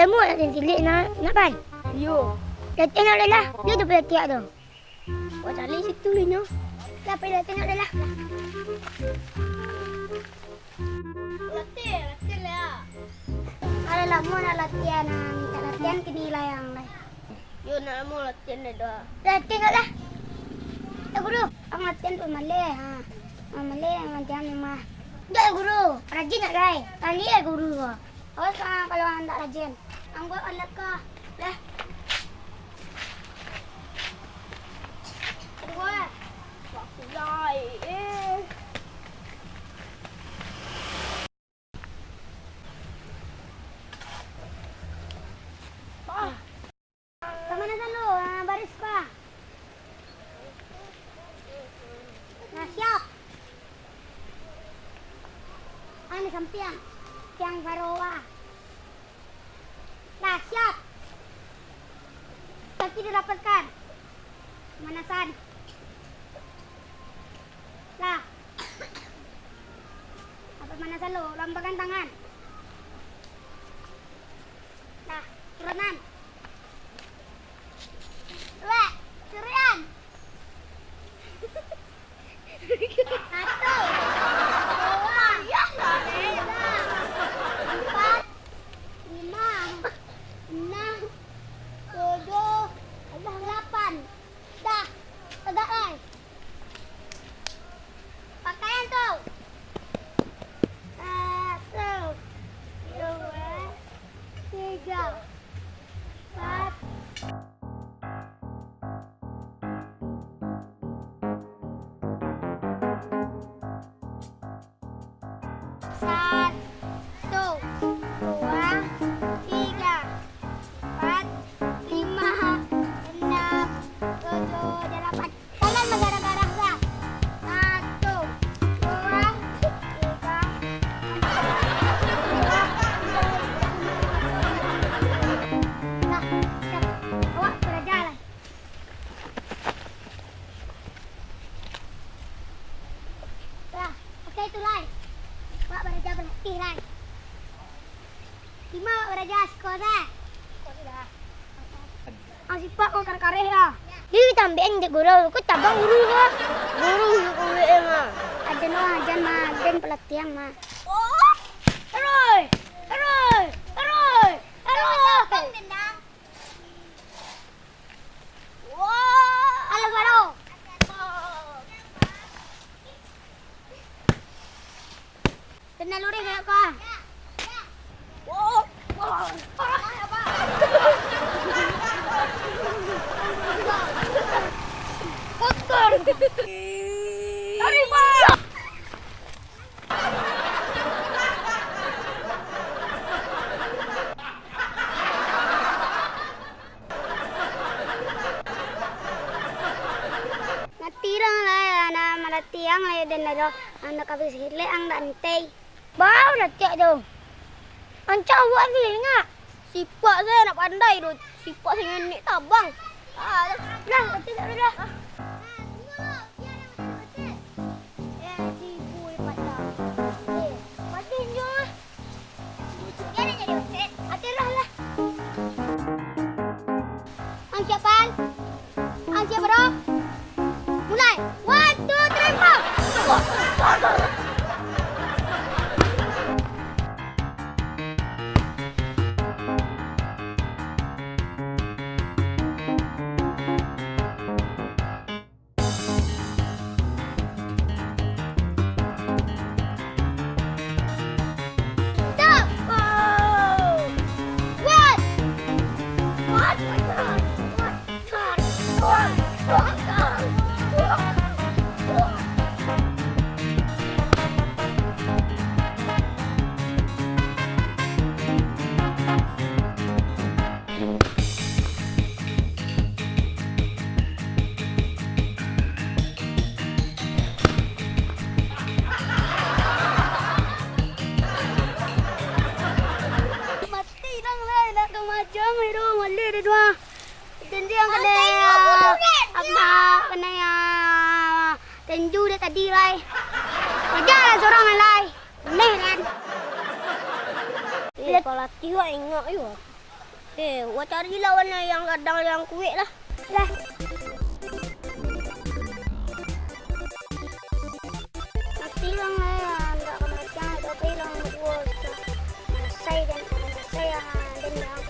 lama nak tilik nak ban. Yo. Dah tengok dah lah. Dia tu pada tiap tu. Buat tali situ ni nyo. Dah pada tengok dah lah. Latihan lah. Ada lama nak latihan. Minta latihan ke nilai yang lain. Yo nak lama latihan dah. Dah tengok dah. Ya guru. Ang latihan tu malay. Malay macam ni mah. Dah guru. Rajin nak rai. Tali ya guru ko. Awas kalau anda rajin. Ang buat alat ka. Dah. Buat. Waktu lai. Kemana sana? Baris pa. Nah, siap. Ini sampiang. Siang Barowa. Nah, siap. Kaki dirapatkan. Manasan. Lah. Apa manasan lo? Lambangkan tangan. Nah, turunan. Weh, curian. Satu. Dua. Ya, tiga. Empat. Lima. Enam. Tujuh. Delapan. Dah. Tegak kan? Pakaian tu. Satu. Dua. Tiga. Empat. Satu, dua, tiga, empat, lima, enam, tujuh, delapan. Tangan menggerak-gerak dah. Satu, dua, tiga, empat. Nah, awak berjalan. Dah, pakai itu lai. Wak beraja berlatih lah. Lima wak beraja sekolah dah. Ang sifat kau kareh-kareh lah. Dia tambahin dek guru. Kau tabang guru ke? Guru UWE mah. Ada no ajan mah. Ajan pelatihan mah. Oh! Terus! Terus! Terus! Terus! Wah! Halo Baro. Kena luri kayak kau. Oh! Wah! Kotor. Tarik pak! Natirang lah na malatiang lah dan ada anak habis hile ang dantay. Bau dah tiak tu. Ancak buat ni ngak. Sifat saya nak pandai tu. Sifat saya ni tabang. Dah, tidak dah. Ang siapan? Ang siap bro? Mulai. 1, 2, 3, 4. Macam itu malih dia dua. Janji yang kena apa kena tenju dia tadi lai. Kerjalah seorang lai. Boleh kan? Kalau latih ingat you. Gua cari lawan yang kadang yang kuih lah. Lah. Mati lang ngayon. Hindi ako magkano. Okay lang mag-work. Masay din. Masay ang din lang.